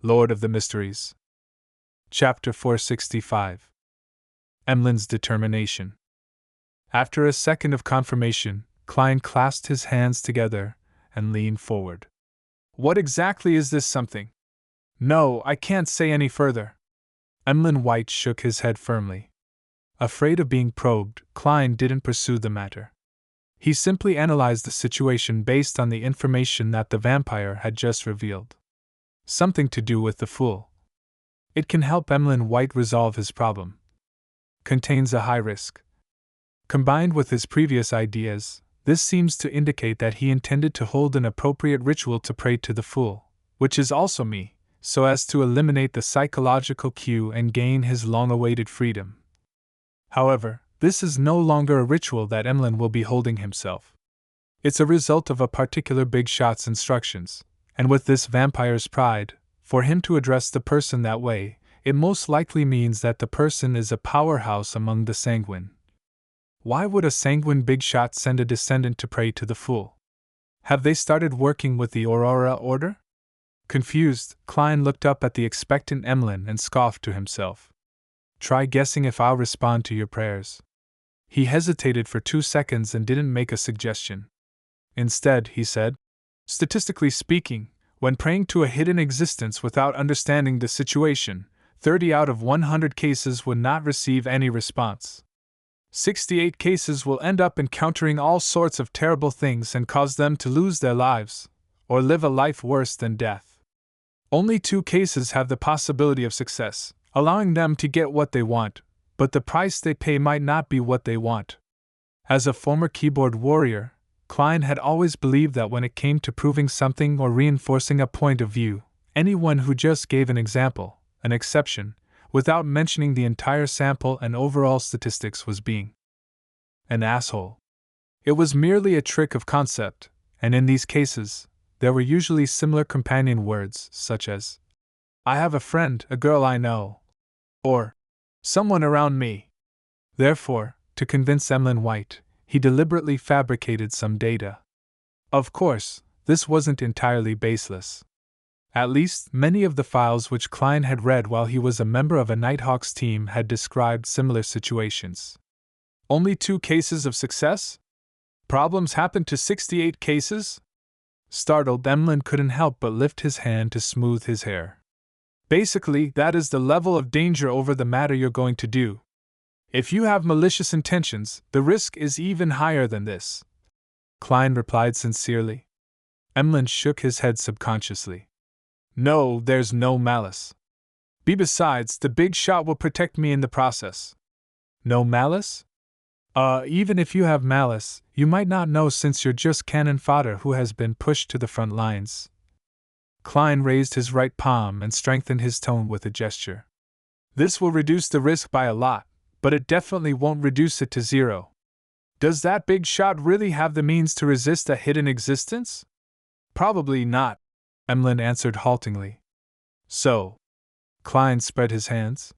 Lord of the Mysteries. Chapter 465. Emlyn's Determination. After a second of confirmation, Klein clasped his hands together and leaned forward. What exactly is this something? No, I can't say any further. Emlyn White shook his head firmly. Afraid of being probed, Klein didn't pursue the matter. He simply analyzed the situation based on the information that the vampire had just revealed. Something to do with the Fool. It can help Emlyn White resolve his problem. Contains a high risk. Combined with his previous ideas, this seems to indicate that he intended to hold an appropriate ritual to pray to the Fool, which is also me, so as to eliminate the psychological cue and gain his long-awaited freedom. However, this is no longer a ritual that Emlyn will be holding himself. It's a result of a particular big shot's instructions, and with this vampire's pride, for him to address the person that way, it most likely means that the person is a powerhouse among the sanguine. Why would a sanguine big shot send a descendant to pray to the Fool? Have they started working with the Aurora Order? Confused, Klein looked up at the expectant Emlyn and scoffed to himself. Try guessing if I'll respond to your prayers. He hesitated for 2 seconds and didn't make a suggestion. Instead, he said, statistically speaking, when praying to a hidden existence without understanding the situation, 30 out of 100 cases would not receive any response. 68 cases will end up encountering all sorts of terrible things and cause them to lose their lives, or live a life worse than death. Only 2 cases have the possibility of success, allowing them to get what they want, but the price they pay might not be what they want. As a former keyboard warrior, Klein had always believed that when it came to proving something or reinforcing a point of view, anyone who just gave an example, an exception, without mentioning the entire sample and overall statistics was being an asshole. It was merely a trick of concept, and in these cases, there were usually similar companion words such as, I have a friend, a girl I know, or someone around me. Therefore, to convince Emlyn White, he deliberately fabricated some data. Of course, this wasn't entirely baseless. At least, many of the files which Klein had read while he was a member of a Nighthawks team had described similar situations. Only 2 cases of success? Problems happened to 68 cases? Startled, Emlyn couldn't help but lift his hand to smooth his hair. Basically, that is the level of danger over the matter you're going to do. If you have malicious intentions, the risk is even higher than this. Klein replied sincerely. Emlyn shook his head subconsciously. No, there's no malice. Besides, the big shot will protect me in the process. No malice? Even if you have malice, you might not know since you're just cannon fodder who has been pushed to the front lines. Klein raised his right palm and strengthened his tone with a gesture. This will reduce the risk by a lot, but it definitely won't reduce it to 0. Does that big shot really have the means to resist a hidden existence? Probably not, Emlyn answered haltingly. So? Klein spread his hands.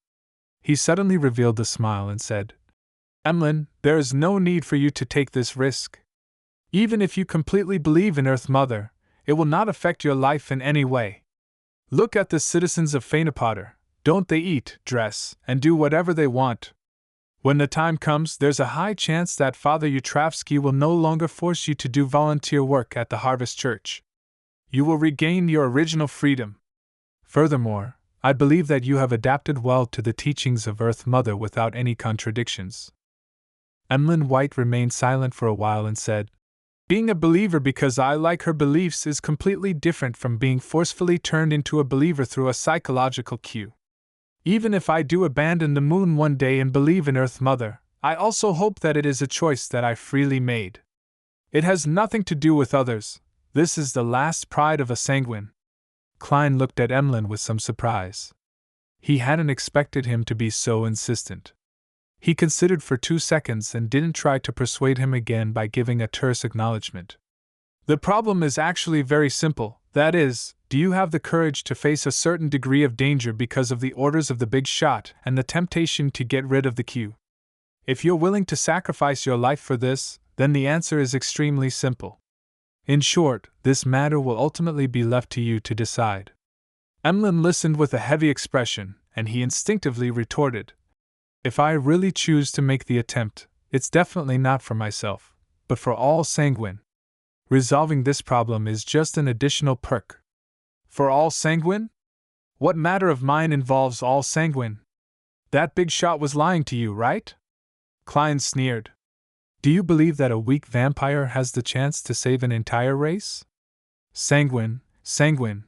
He suddenly revealed a smile and said, Emlyn, there is no need for you to take this risk. Even if you completely believe in Earth Mother, it will not affect your life in any way. Look at the citizens of Fainapotter. Don't they eat, dress, and do whatever they want? When the time comes, there's a high chance that Father Utravsky will no longer force you to do volunteer work at the Harvest Church. You will regain your original freedom. Furthermore, I believe that you have adapted well to the teachings of Earth Mother without any contradictions. Emlyn White remained silent for a while and said, Being a believer because I like her beliefs is completely different from being forcefully turned into a believer through a psychological cue. Even if I do abandon the moon one day and believe in Earth Mother, I also hope that it is a choice that I freely made. It has nothing to do with others. This is the last pride of a sanguine. Klein looked at Emlyn with some surprise. He hadn't expected him to be so insistent. He considered for 2 seconds and didn't try to persuade him again by giving a terse acknowledgement. The problem is actually very simple, that is, do you have the courage to face a certain degree of danger because of the orders of the big shot and the temptation to get rid of the cue? If you're willing to sacrifice your life for this, then the answer is extremely simple. In short, this matter will ultimately be left to you to decide. Emlyn listened with a heavy expression, and he instinctively retorted, "If I really choose to make the attempt, it's definitely not for myself, but for all sanguine. Resolving this problem is just an additional perk." "For all sanguine? What matter of mine involves all sanguine? That big shot was lying to you, right?" Klein sneered. "Do you believe that a weak vampire has the chance to save an entire race?" "Sanguine, sanguine,"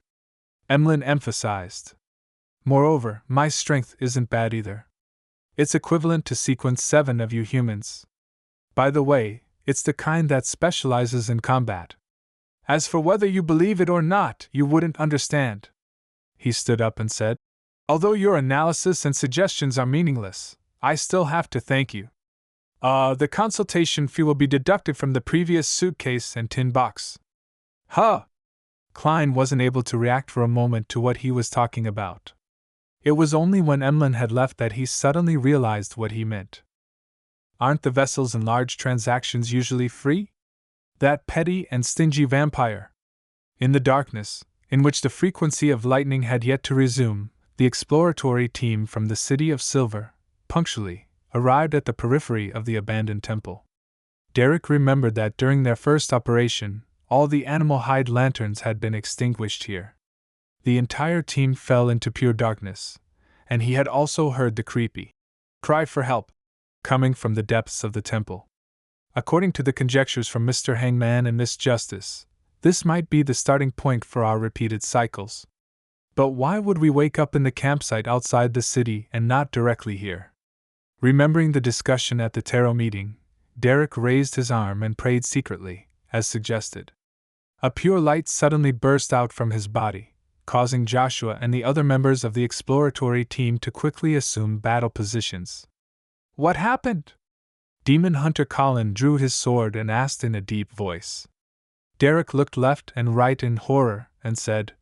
Emlyn emphasized. "Moreover, my strength isn't bad either. It's equivalent to sequence 7 of you humans. By the way, it's the kind that specializes in combat. As for whether you believe it or not, you wouldn't understand." He stood up and said, "Although your analysis and suggestions are meaningless, I still have to thank you. The consultation fee will be deducted from the previous suitcase and tin box." "Huh!" Klein wasn't able to react for a moment to what he was talking about. It was only when Emlyn had left that he suddenly realized what he meant. "Aren't the vessels in large transactions usually free?" That petty and stingy vampire. In the darkness, in which the frequency of lightning had yet to resume, the exploratory team from the City of Silver, punctually, arrived at the periphery of the abandoned temple. Derek remembered that during their first operation, all the animal hide lanterns had been extinguished here. The entire team fell into pure darkness, and he had also heard the creepy cry for help coming from the depths of the temple. According to the conjectures from Mr. Hangman and Miss Justice, this might be the starting point for our repeated cycles. But why would we wake up in the campsite outside the city and not directly here? Remembering the discussion at the tarot meeting, Derek raised his arm and prayed secretly, as suggested. A pure light suddenly burst out from his body, causing Joshua and the other members of the exploratory team to quickly assume battle positions. "What happened?" Demon Hunter Colin drew his sword and asked in a deep voice. Derek looked left and right in horror and said,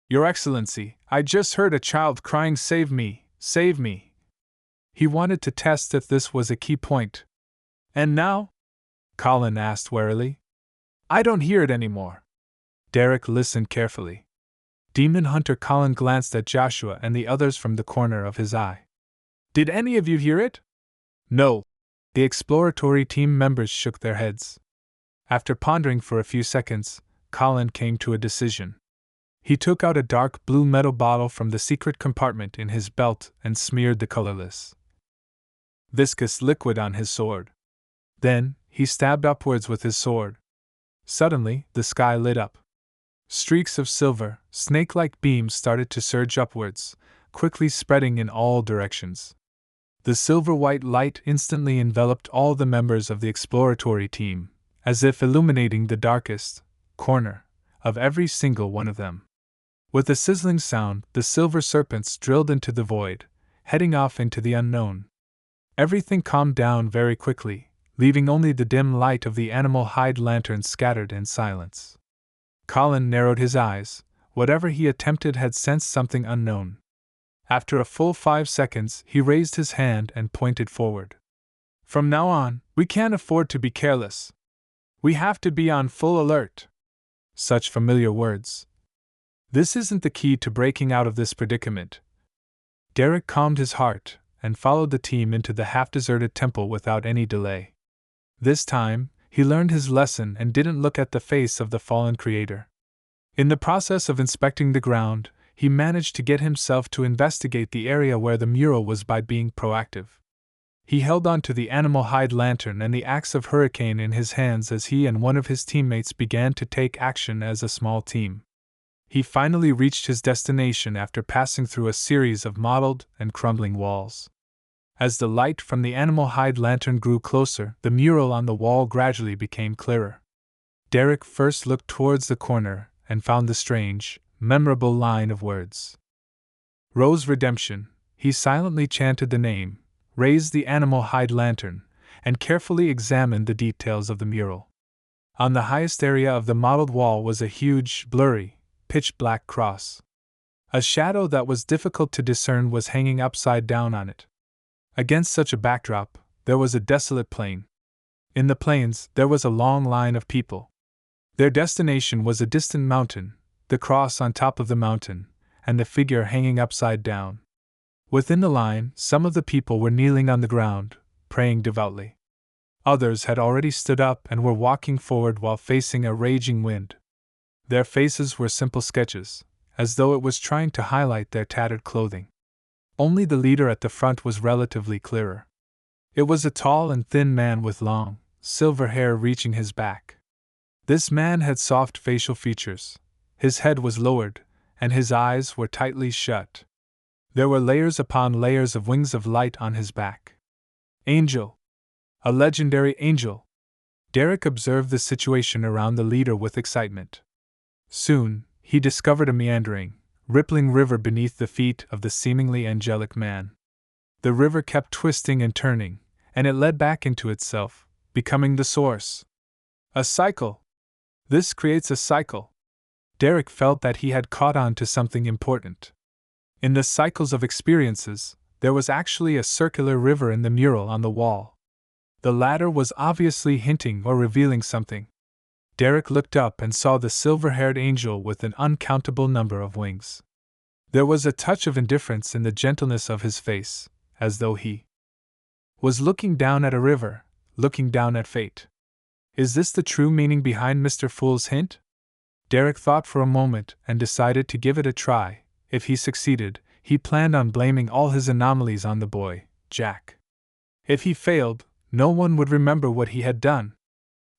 "Your Excellency, I just heard a child crying, 'Save me, save me.'" He wanted to test if this was a key point. "And now?" Colin asked warily. "I don't hear it anymore." Derek listened carefully. Demon Hunter Colin glanced at Joshua and the others from the corner of his eye. "Did any of you hear it?" "No." The exploratory team members shook their heads. After pondering for a few seconds, Colin came to a decision. He took out a dark blue metal bottle from the secret compartment in his belt and smeared the colorless, viscous liquid on his sword. Then, he stabbed upwards with his sword. Suddenly, the sky lit up. Streaks of silver, snake-like beams started to surge upwards, quickly spreading in all directions. The silver-white light instantly enveloped all the members of the exploratory team, as if illuminating the darkest corner of every single one of them. With a sizzling sound, the silver serpents drilled into the void, heading off into the unknown. Everything calmed down very quickly, leaving only the dim light of the animal hide lanterns scattered in silence. Colin narrowed his eyes. Whatever he attempted had sensed something unknown. After a full 5 seconds, he raised his hand and pointed forward. "From now on, we can't afford to be careless. We have to be on full alert." Such familiar words. This isn't the key to breaking out of this predicament. Derek calmed his heart and followed the team into the half-deserted temple without any delay. This time, he learned his lesson and didn't look at the face of the fallen creator. In the process of inspecting the ground, he managed to get himself to investigate the area where the mural was by being proactive. He held on to the animal hide lantern and the axe of Hurricane in his hands as he and one of his teammates began to take action as a small team. He finally reached his destination after passing through a series of mottled and crumbling walls. As the light from the animal hide lantern grew closer, the mural on the wall gradually became clearer. Derek first looked towards the corner and found the strange, memorable line of words. "Rose Redemption." He silently chanted the name, raised the animal hide lantern, and carefully examined the details of the mural. On the highest area of the mottled wall was a huge, blurry, pitch-black cross. A shadow that was difficult to discern was hanging upside down on it. Against such a backdrop, there was a desolate plain. In the plains, there was a long line of people. Their destination was a distant mountain, the cross on top of the mountain, and the figure hanging upside down. Within the line, some of the people were kneeling on the ground, praying devoutly. Others had already stood up and were walking forward while facing a raging wind. Their faces were simple sketches, as though it was trying to highlight their tattered clothing. Only the leader at the front was relatively clearer. It was a tall and thin man with long, silver hair reaching his back. This man had soft facial features. His head was lowered, and his eyes were tightly shut. There were layers upon layers of wings of light on his back. Angel! A legendary angel! Derek observed the situation around the leader with excitement. Soon, he discovered a meandering, rippling river beneath the feet of the seemingly angelic man. The river kept twisting and turning, and it led back into itself, becoming the source. A cycle! This creates a cycle. Derek felt that he had caught on to something important. In the cycles of experiences, there was actually a circular river in the mural on the wall. The latter was obviously hinting or revealing something. Derek looked up and saw the silver-haired angel with an uncountable number of wings. There was a touch of indifference in the gentleness of his face, as though he was looking down at a river, looking down at fate. Is this the true meaning behind Mr. Fool's hint? Derek thought for a moment and decided to give it a try. If he succeeded, he planned on blaming all his anomalies on the boy, Jack. If he failed, no one would remember what he had done.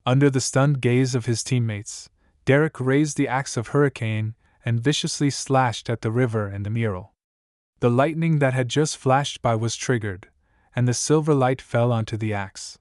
Under the stunned gaze of his teammates, Derek raised the axe of hurricane and viciously slashed at the river and the mural. The lightning that had just flashed by was triggered, and the silver light fell onto the axe.